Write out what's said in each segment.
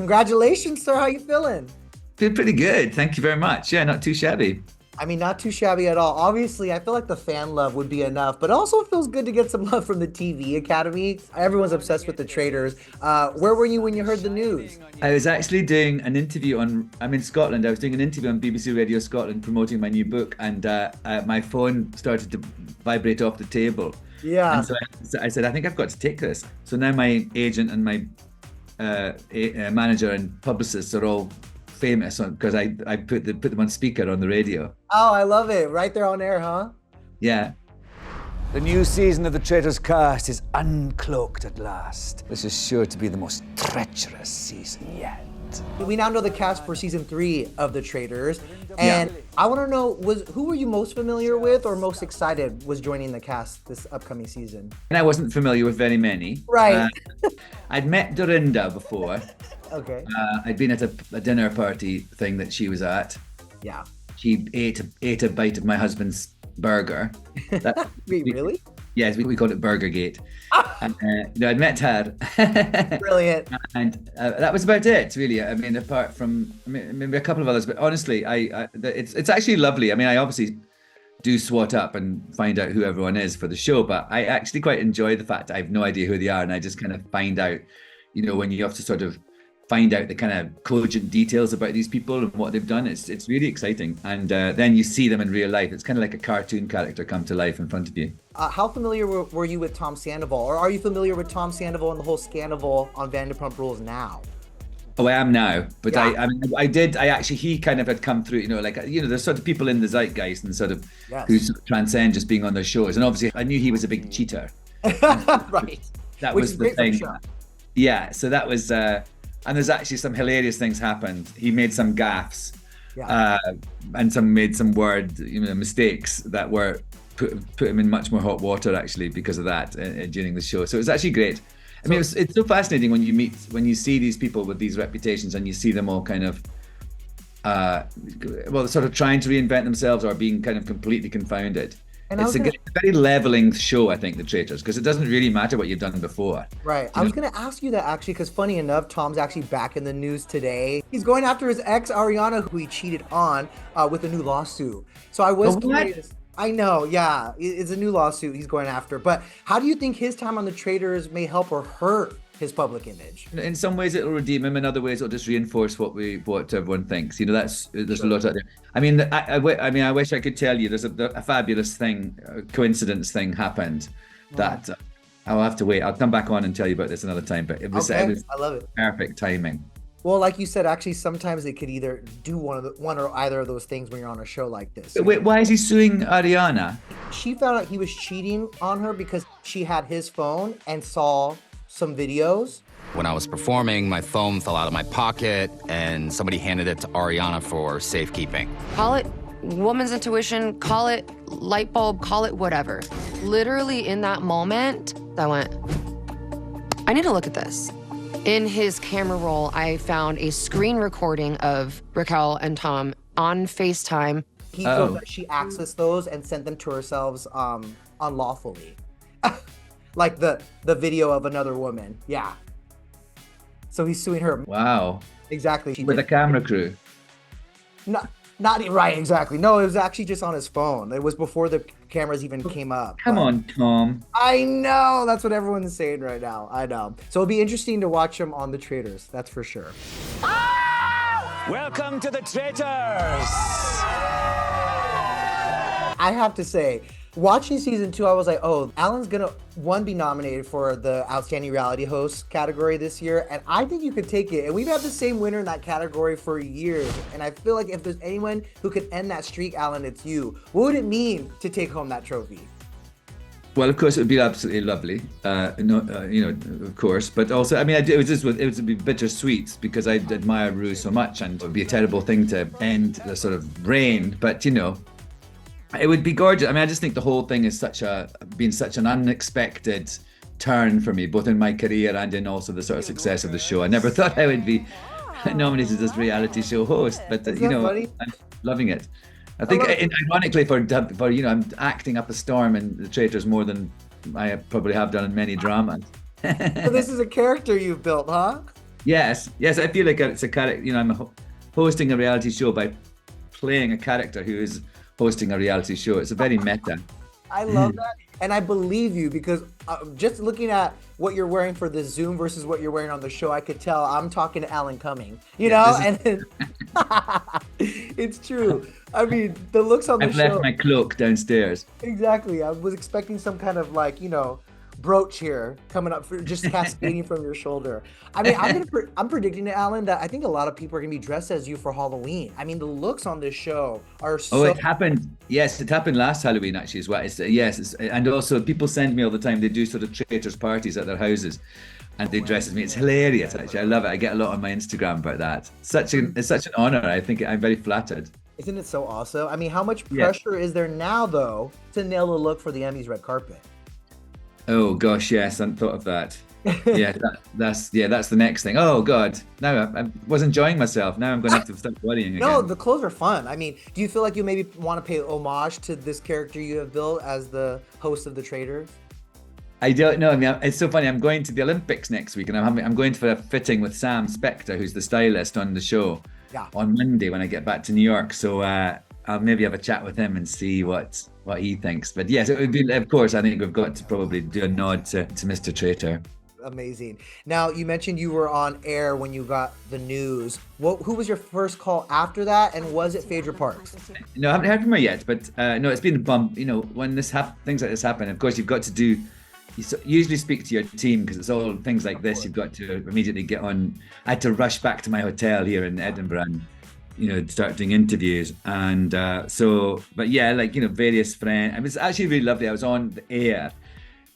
Congratulations, sir. How you feeling? Feel pretty good. Thank you very much. Yeah, not too shabby. I mean, not too shabby at all. Obviously, I feel like the fan love would be enough, but also it feels good to get some love from the TV Academy. Everyone's obsessed with the Traitors. Where were you when you heard the news? I was actually doing an interview I'm in Scotland. I was doing an interview on BBC Radio Scotland promoting my new book, and my phone started to vibrate off the table. Yeah. And so I said, I think I've got to take this. So now my agent and my manager and publicists are all famous because I put them on speaker on the radio. Oh, I love it. Right there on air, huh? Yeah. The new season of the Traitors cast is uncloaked at last. This is sure to be the most treacherous season yet. We now know the cast for season 3 of the Traitors, and I want to know, who were you most familiar with or most excited was joining the cast this upcoming season? And I wasn't familiar with very many. Right. I'd met Dorinda before. Okay. I'd been at a dinner party thing that she was at. Yeah. She ate a bite of my husband's burger. Wait, really? Yes, we called it Burgergate. And, I'd met her. Brilliant. And that was about it, really. I mean, apart from maybe a couple of others, but honestly, it's actually lovely. I mean, I obviously do swat up and find out who everyone is for the show, but I actually quite enjoy the fact that I have no idea who they are, and I just kind of find out, when you have to sort of find out the kind of cogent details about these people and what they've done. It's really exciting. And then you see them in real life. It's kind of like a cartoon character come to life in front of you. How familiar were you with Tom Sandoval? Or are you familiar with Tom Sandoval and the whole Scandoval on Vanderpump Rules now? Oh, I am now. But yeah. He kind of had come through, there's sort of people in the zeitgeist and sort of who sort of transcend just being on their shows. And obviously I knew he was a big cheater. Right. That Which was is the great for the thing. show. Yeah, so that was... and there's actually some hilarious things happened. He made some gaffes, and made some word mistakes that were put him in much more hot water actually because of that during the show. So it was actually great. I mean, it's so fascinating when you see these people with these reputations and you see them all kind of, sort of trying to reinvent themselves or being kind of completely confounded. And it's a very leveling show, I think, the Traitors, because it doesn't really matter what you've done before. Right. I was going to ask you that, actually, because funny enough, Tom's actually back in the news today. He's going after his ex, Ariana, who he cheated on, with a new lawsuit. So I was curious. I know, yeah. It's a new lawsuit he's going after. But how do you think his time on the Traitors may help or hurt his public image? In some ways it'll redeem him, in other ways it'll just reinforce what everyone thinks. There's a lot out there. I mean, I wish I could tell you there's a fabulous thing, coincidence thing happened that I'll have to wait. I'll come back on and tell you about this another time, but it was I love it. Perfect timing. Well, like you said, actually, sometimes they could either do one or either of those things when you're on a show like this. Wait, why is he suing Ariana? She found out he was cheating on her because she had his phone and saw some videos. When I was performing, my phone fell out of my pocket and somebody handed it to Ariana for safekeeping. Call it woman's intuition, call it light bulb, call it whatever. Literally in that moment, I went, I need to look at this. In his camera roll, I found a screen recording of Raquel and Tom on FaceTime. He feels that she accessed those and sent them to herself unlawfully. Like the video of another woman. Yeah. So he's suing her. Wow. Exactly. With a camera crew. Not right, exactly. No, it was actually just on his phone. It was before the cameras even came up. Come on, Tom. I know. That's what everyone's saying right now. I know. So it'll be interesting to watch him on the Traitors. That's for sure. Welcome to the Traitors! I have to say, watching season 2, I was like, oh, Alan's gonna be nominated for the Outstanding Reality Host category this year, and I think you could take it. And we've had the same winner in that category for years, and I feel like if there's anyone who could end that streak, Alan, it's you. What would it mean to take home that trophy? Well, of course, it would be absolutely lovely, of course. But also, I mean, it would be bittersweet because I admire Rue so much, and it would be a terrible thing to end the sort of reign. But it would be gorgeous. I mean, I just think the whole thing is been such an unexpected turn for me, both in my career and in also the sort of success of the show. I never thought I would be nominated as reality show host, but I'm loving it. I think, ironically, for I'm acting up a storm in the Traitors more than I probably have done in many dramas. So this is a character you've built, huh? Yes, I feel like it's a character. You know, I'm hosting a reality show by playing a character who is hosting a reality show. It's a very meta. I love that. And I believe you because just looking at what you're wearing for the Zoom versus what you're wearing on the show, I could tell I'm talking to Alan Cumming, you know? And it's true. I mean, the looks on the I've show. left my cloak downstairs. Exactly. I was expecting some kind of like, you know, brooch here coming up for just cascading from your shoulder. I mean, I'm predicting to Alan that I think a lot of people are gonna be dressed as you for Halloween. I mean, the looks on this show are so. Oh, it happened. Yes, it happened last Halloween actually as well. And also people send me all the time. They do sort of traitors parties at their houses, and they dress as me. It's hilarious actually. I love it. I get a lot on my Instagram about that. It's such an honor. I think I'm very flattered. Isn't it so awesome? I mean, how much pressure is there now though to nail the look for the Emmys red carpet? Oh gosh, yes, I hadn't thought of that. Yeah, that's the next thing. Oh God, now I was enjoying myself. Now I'm going to have to start worrying again. No, the clothes are fun. I mean, do you feel like you maybe want to pay homage to this character you have built as the host of the Traitors? I don't know. I mean, it's so funny. I'm going to the Olympics next week, and I'm going for a fitting with Sam Spector, who's the stylist on the show, on Monday when I get back to New York. So I'll maybe have a chat with him and see what he thinks. But yes, it would be. Of course, I think we've got to probably do a nod to Mr. Traitor. Amazing. Now, you mentioned you were on air when you got the news. Who was your first call after that, and was it Phaedra Parks? No, I haven't heard from her yet, but no, it's been a bump. You know, when things like this happen, of course, you've got to do. You usually speak to your team because it's all things like this. You've got to immediately get on. I had to rush back to my hotel here in Edinburgh and, you know, start doing interviews. And but yeah, like, you know, various friends. It was actually really lovely. I was on the air,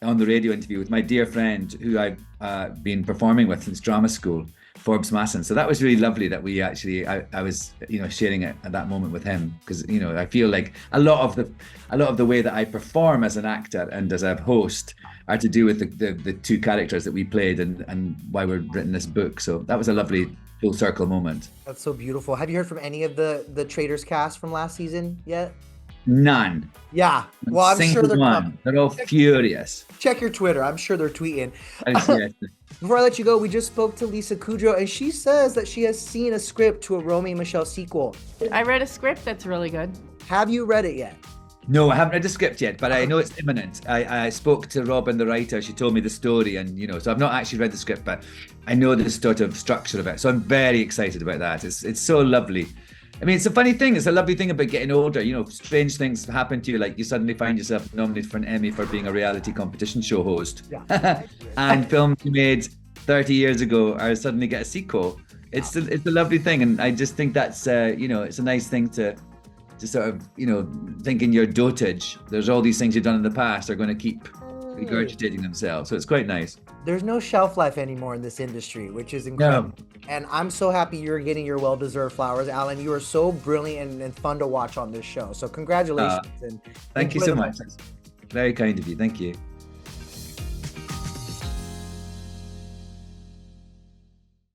on the radio interview with my dear friend who I've been performing with since drama school, Forbes Masson. So that was really lovely that we actually, I was, you know, sharing it at that moment with him because, you know, I feel like a lot of the way that I perform as an actor and as a host are to do with the two characters that we played and why we've written this book. So that was a lovely full circle moment. That's so beautiful. Have you heard from any of the Traitors cast from last season yet? None. Yeah. Well, I'm sure they're coming. They're all furious. Check your Twitter. I'm sure they're tweeting. Yes. Before I let you go, we just spoke to Lisa Kudrow, and she says that she has seen a script to a Romy and Michele sequel. I read a script that's really good. Have you read it yet? No, I haven't read the script yet, but I know it's imminent. I spoke to Robin, the writer. She told me the story, and, you know, so I've not actually read the script, but I know the sort of structure of it. So I'm very excited about that. It's so lovely. I mean, it's a funny thing. It's a lovely thing about getting older. You know, strange things happen to you. Like you suddenly find yourself nominated for an Emmy for being a reality competition show host. Yeah. And films you made 30 years ago are suddenly get a sequel. It's a lovely thing. And I just think that's, you know, it's a nice thing to sort of, you know, think in your dotage. There's all these things you've done in the past are going to keep regurgitating themselves. So it's quite nice. There's no shelf life anymore in this industry, which is incredible. No. And I'm so happy you're getting your well-deserved flowers, Alan. You are so brilliant and fun to watch on this show. So congratulations. Thank you so much. That's very kind of you. Thank you.